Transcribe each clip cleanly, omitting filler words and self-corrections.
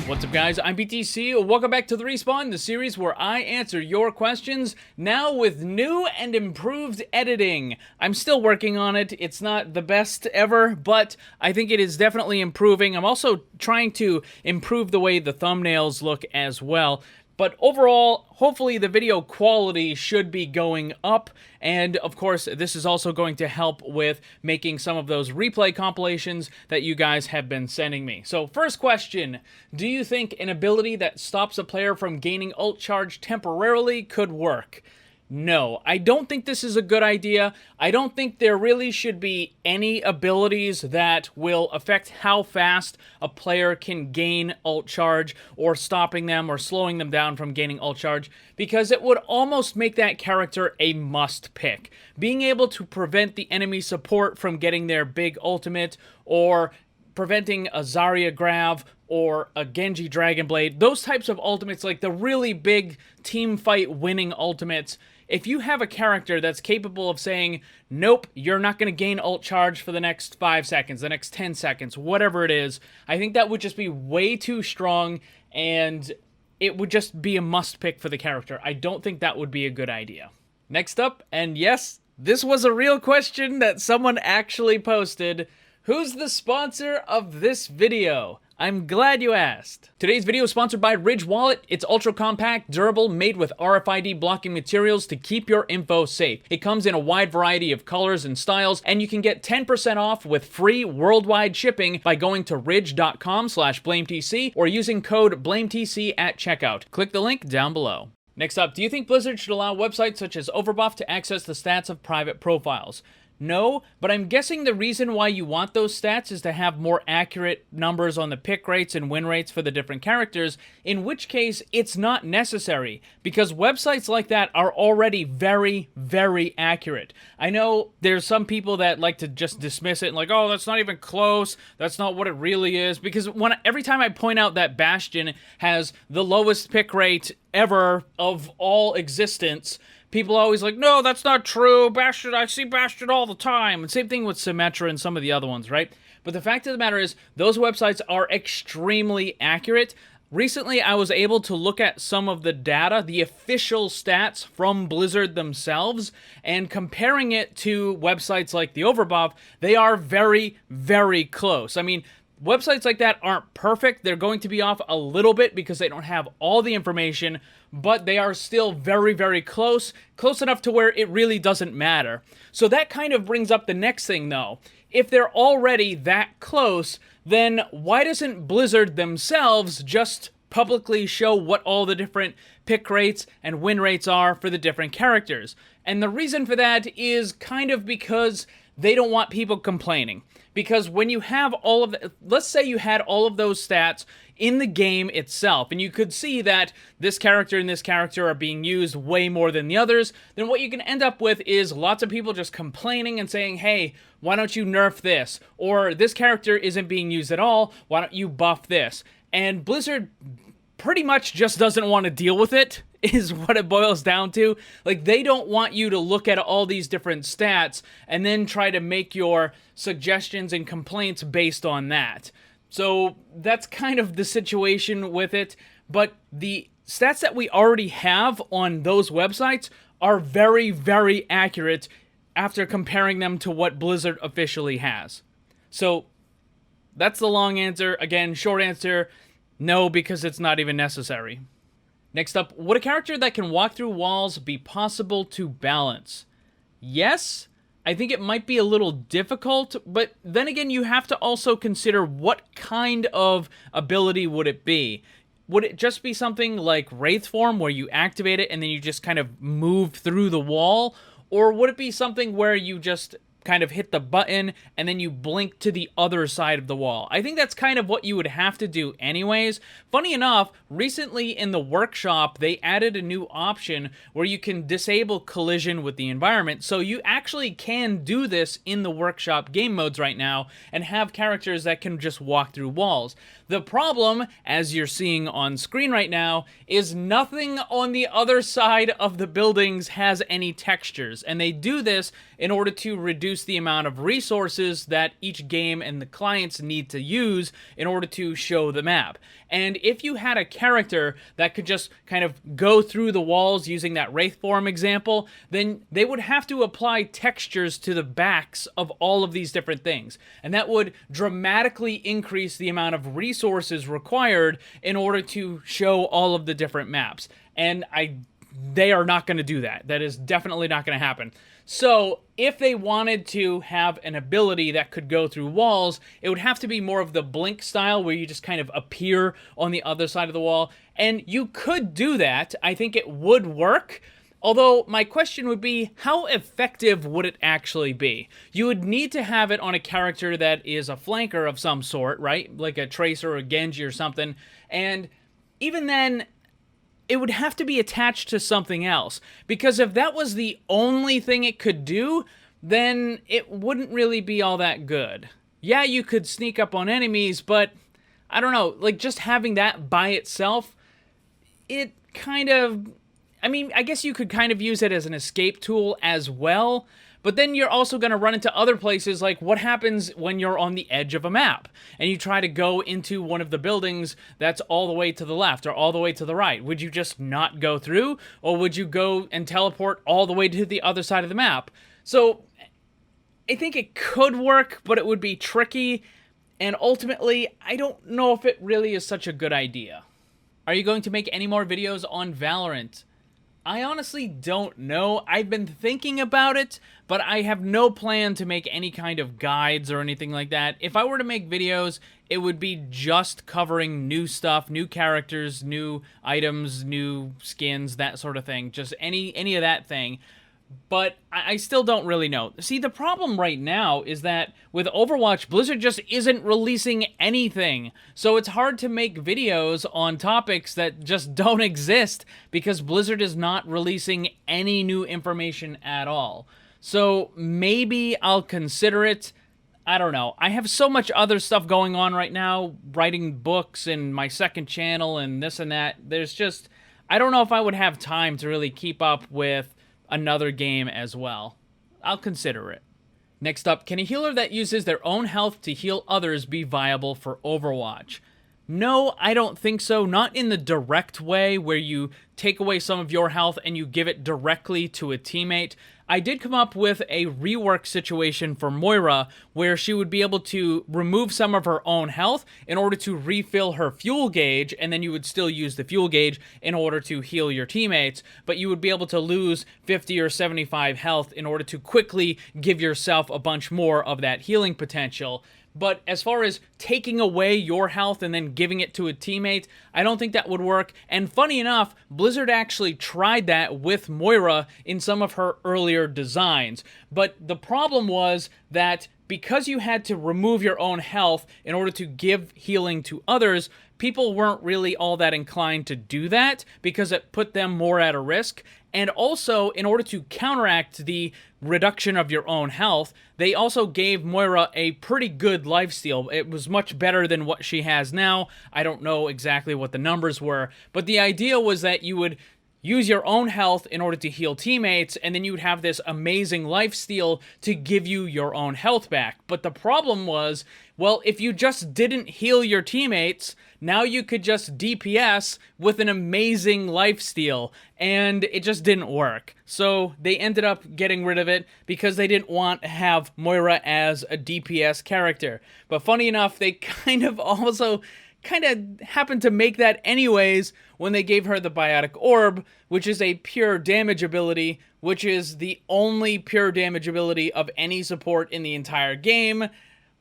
What's up, guys? I'm BTC. Welcome back to the Respawn, the series where I answer your questions, now with new and improved editing. I'm still working on it. It's not the best ever, but I think it is definitely improving. I'm also trying to improve the way the thumbnails look as well. But overall, hopefully the video quality should be going up, and of course this is also going to help with making some of those replay compilations that you guys have been sending me. So first question, do you think an ability that stops a player from gaining ult charge temporarily could work? No, I don't think this is a good idea. I don't think there really should be any abilities that will affect how fast a player can gain ult charge, or stopping them or slowing them down from gaining ult charge, because it would almost make that character a must pick. Being able to prevent the enemy support from getting their big ultimate, or preventing a Zarya grab or a Genji Dragonblade, those types of ultimates, like the really big team fight winning ultimates, if you have a character that's capable of saying, nope, you're not going to gain ult charge for the next 5 seconds, the next 10 seconds, whatever it is, I think that would just be way too strong, and it would just be a must pick for the character. I don't think that would be a good idea. Next up, and yes, this was a real question that someone actually posted. Who's the sponsor of this video? I'm glad you asked. Today's video is sponsored by Ridge Wallet. It's ultra compact, durable, made with RFID blocking materials to keep your info safe. It comes in a wide variety of colors and styles, and you can get 10% off with free worldwide shipping by going to ridge.com/blametc or using code BlameTC at checkout. Click the link down below. Next up, do you think Blizzard should allow websites such as Overbuff to access the stats of private profiles? No, but I'm guessing the reason why you want those stats is to have more accurate numbers on the pick rates and win rates for the different characters, in which case it's not necessary, because websites like that are already very, very accurate. I know there's some people that like to just dismiss it and like, oh, that's not even close, that's not what it really is, because every time I point out that Bastion has the lowest pick rate ever of all existence, people are always like, no, that's not true, Bastion, I see Bastion all the time. And same thing with Symmetra and some of the other ones, right? But the fact of the matter is, those websites are extremely accurate. Recently, I was able to look at some of the data, the official stats from Blizzard themselves, and comparing it to websites like the Overbuff, they are very, very close. I mean, websites like that aren't perfect. They're going to be off a little bit because they don't have all the information, but they are still very, very close enough to where it really doesn't matter. So that kind of brings up the next thing, though. If they're already that close, then why doesn't Blizzard themselves just publicly show what all the different pick rates and win rates are for the different characters? And the reason for that is kind of because they don't want people complaining. Because when you have all of the, let's say you had all of those stats in the game itself, and you could see that this character and this character are being used way more than the others, then what you can end up with is lots of people just complaining and saying, hey, why don't you nerf this? Or this character isn't being used at all, why don't you buff this? And Blizzard pretty much just doesn't want to deal with it, is what it boils down to. Like, they don't want you to look at all these different stats and then try to make your suggestions and complaints based on that. So that's kind of the situation with it, but the stats that we already have on those websites are very, very accurate after comparing them to what Blizzard officially has. So that's the long answer. Again, short answer, no, because it's not even necessary. Next up, would a character that can walk through walls be possible to balance? Yes, I think it might be a little difficult, but then again, you have to also consider what kind of ability would it be. Would it just be something like Wraith Form, where you activate it and then you just kind of move through the wall? Or would it be something where you just kind of hit the button and then you blink to the other side of the wall? I think that's kind of what you would have to do anyways. Funny enough, recently in the workshop, they added a new option where you can disable collision with the environment. So you actually can do this in the workshop game modes right now and have characters that can just walk through walls. The problem, as you're seeing on screen right now, is nothing on the other side of the buildings has any textures. And they do this in order to reduce reduce the amount of resources that each game and the clients need to use in order to show the map. And if you had a character that could just kind of go through the walls using that Wraith form example, then they would have to apply textures to the backs of all of these different things. And that would dramatically increase the amount of resources required in order to show all of the different maps. And they are not going to do that. That is definitely not going to happen. So if they wanted to have an ability that could go through walls, it would have to be more of the Blink style where you just kind of appear on the other side of the wall. And you could do that. I think it would work. Although my question would be, how effective would it actually be? You would need to have it on a character that is a flanker of some sort, right? Like a Tracer or a Genji or something. And even then, it would have to be attached to something else, because if that was the only thing it could do, then it wouldn't really be all that good. Yeah, you could sneak up on enemies, but I don't know, like just having that by itself, it kind of, I mean, I guess you could kind of use it as an escape tool as well, but then you're also going to run into other places, like what happens when you're on the edge of a map and you try to go into one of the buildings that's all the way to the left or all the way to the right. Would you just not go through, or would you go and teleport all the way to the other side of the map? So I think it could work, but it would be tricky, and ultimately, I don't know if it really is such a good idea. Are you going to make any more videos on Valorant? I honestly don't know. I've been thinking about it, but I have no plan to make any kind of guides or anything like that. If I were to make videos, it would be just covering new stuff, new characters, new items, new skins, that sort of thing. Just any of that thing. But I still don't really know. See, the problem right now is that with Overwatch, Blizzard just isn't releasing anything. So it's hard to make videos on topics that just don't exist because Blizzard is not releasing any new information at all. So maybe I'll consider it. I don't know. I have so much other stuff going on right now, writing books and my second channel and this and that. There's just, I don't know if I would have time to really keep up with another game as well. I'll consider it. Next up, can a healer that uses their own health to heal others be viable for Overwatch? No, I don't think so. Not in the direct way where you take away some of your health and you give it directly to a teammate. I did come up with a rework situation for Moira where she would be able to remove some of her own health in order to refill her fuel gauge, and then you would still use the fuel gauge in order to heal your teammates, but you would be able to lose 50 or 75 health in order to quickly give yourself a bunch more of that healing potential. But as far as taking away your health and then giving it to a teammate, I don't think that would work. And funny enough, Blizzard actually tried that with Moira in some of her earlier designs. But the problem was that because you had to remove your own health in order to give healing to others, people weren't really all that inclined to do that because it put them more at a risk. And also, in order to counteract the reduction of your own health, they also gave Moira a pretty good lifesteal. It was much better than what she has now. I don't know exactly what the numbers were, but the idea was that you would use your own health in order to heal teammates, and then you would have this amazing lifesteal to give you your own health back. But the problem was, well, if you just didn't heal your teammates, now you could just DPS with an amazing lifesteal, and it just didn't work. So they ended up getting rid of it because they didn't want to have Moira as a DPS character. But funny enough, they kind of happened to make that anyways when they gave her the Biotic Orb, which is a pure damage ability, which is the only pure damage ability of any support in the entire game,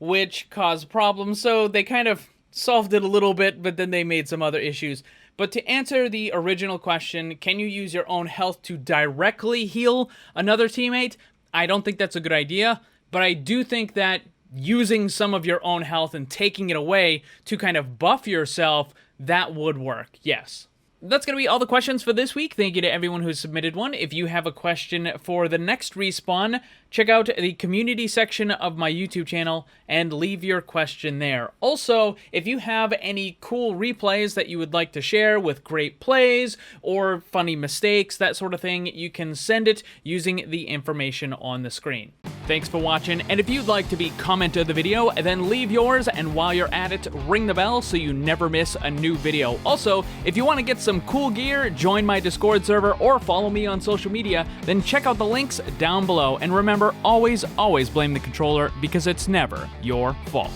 which caused problems. So they kind of solved it a little bit, but then they made some other issues. But to answer the original question, can you use your own health to directly heal another teammate? I don't think that's a good idea, but I do think that using some of your own health and taking it away to kind of buff yourself, that would work, yes. That's going to be all the questions for this week. Thank you to everyone who submitted one. If you have a question for the next Respawn, check out the community section of my YouTube channel and leave your question there. Also, if you have any cool replays that you would like to share with great plays or funny mistakes, that sort of thing, you can send it using the information on the screen. Thanks for watching, and if you'd like to be comment of the video, then leave yours, and while you're at it, ring the bell so you never miss a new video. Also, if you want to get some cool gear, join my Discord server, or follow me on social media, then check out the links down below. And remember, always blame the controller, because it's never your fault.